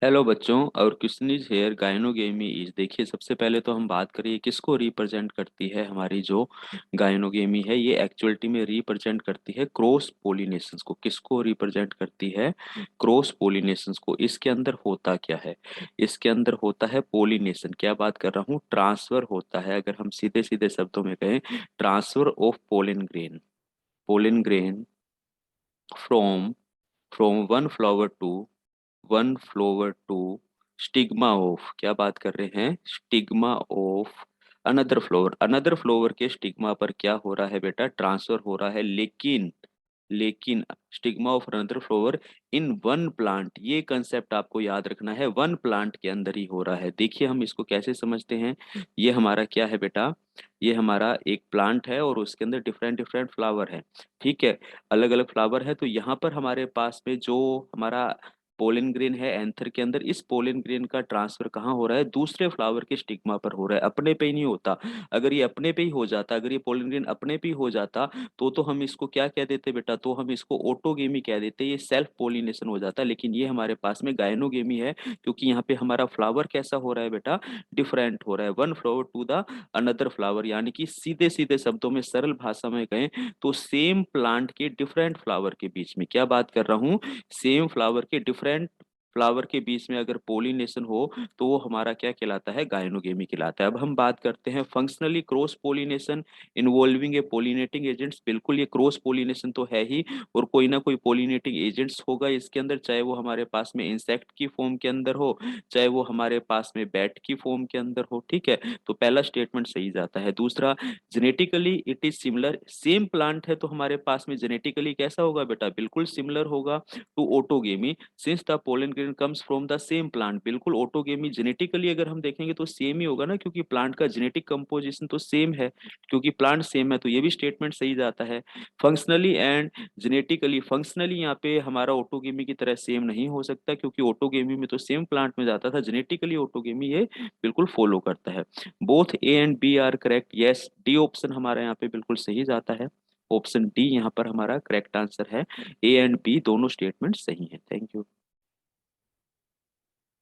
Hello बच्चों, और question is here गायनोगेमी is. देखिए, सबसे पहले तो हम बात करिए किसको रिप्रेजेंट करती है। हमारी जो गायनोगेमी है ये एक्चुअलिटी में रिप्रेजेंट करती है क्रॉस पोलिनेशंस को। किसको रिप्रेजेंट करती है? क्रॉस पोलिनेशंस को। इसके अंदर होता क्या है? इसके अंदर होता है पोलिनेशन। क्या बात कर रहा हूँ? ट्रांसफर होता है। अगर हम सीधे सीधे शब्दों में कहें, transfer of pollen grain. Pollen grain from from one flower to stigma of. क्या बात कर रहे हैं? स्टिग्मा ऑफ अनदर फ्लावर के स्टिग्मा पर क्या हो रहा है बेटा? ट्रांसफर हो रहा है। लेकिन लेकिन stigma of another flower in one plant, ये कंसेप्ट आपको याद रखना है, वन प्लांट के अंदर ही हो रहा है। देखिए, हम इसको कैसे समझते हैं। ये हमारा क्या है बेटा? ये हमारा एक प्लांट है और उसके अंदर डिफरेंट डिफरेंट फ्लावर है। ठीक है, अलग अलग फ्लावर है। तो यहाँ पर हमारे पास में जो हमारा पोलन ग्रेन है एंथर के अंदर, इस पोलन ग्रेन का ट्रांसफर कहाँ हो रहा है? दूसरे फ्लावर के स्टिग्मा पर हो रहा है, अपने पे ही नहीं होता। अगर ये अपने पे ही हो जाता, अगर ये पोलन ग्रेन अपने पे ही हो जाता, तो हम इसको क्या कह देते बेटा? तो हम इसको ऑटोगेमी कह देते, ये सेल्फ पोलिनेशन हो जाता। लेकिन ये हमारे पास में गायनोगेमी है, क्योंकि यहाँ पे हमारा फ्लावर कैसा हो रहा है बेटा? डिफरेंट हो रहा है, one flower to the another flower. यानी कि सीधे सीधे शब्दों में, सरल भाषा में कहें तो सेम प्लांट के डिफरेंट फ्लावर के बीच में, क्या बात कर रहा हूँ, सेम फ्लावर के डिफरेंट फ्लावर के बीच में अगर पोलिनेशन हो तो वो हमारा क्या कहलाता है? गायनोगेमी कहलाता है। अब हम बात करते हैं फंक्शनली क्रॉस पोलिनेशन इन्वॉल्विंग ए पोलिनेटिंग एजेंट्स। बिल्कुल, ये क्रॉस पोलिनेशन तो है ही, और कोई ना कोई पोलिनेटिंग एजेंट्स होगा इसके अंदर, चाहे वो हमारे पास में इंसेक्ट की फॉर्म के अंदर हो, चाहे वो हमारे पास में बैट की फॉर्म के अंदर हो। ठीक है, तो पहला स्टेटमेंट सही जाता है। दूसरा, genetically it is similar. Same plant है तो हमारे पास में जेनेटिकली कैसा होगा बेटा? बिल्कुल सिमिलर होगा to autogamy, since the pollen grain comes from the same plant. बिल्कुल ऑटोगेमी जेनेटिकली अगर हम देखेंगे तो सेम ही होगा ना, क्योंकि प्लांट का जेनेटिक कंपोजिशन तो सेम है, क्योंकि प्लांट सेम है। तो ये भी स्टेटमेंट सही जाता है। फंक्शनली एंड जेनेटिकली, फंक्शनली यहाँ पे हमारा ऑटोगेमी की तरह सेम नहीं हो सकता, क्योंकि ऑटोगेमी में तो सेम प्लांट में जाता था। जेनेटिकली ऑटोगेमी ये बिल्कुल फॉलो करता है। Both A and B are correct. Yes, D option हमारा यहाँ पे बिल्कुल सही जाता है। ऑप्शन डी यहाँ पर हमारा करेक्ट आंसर है। ए एंड बी दोनों स्टेटमेंट सही है। Thank you.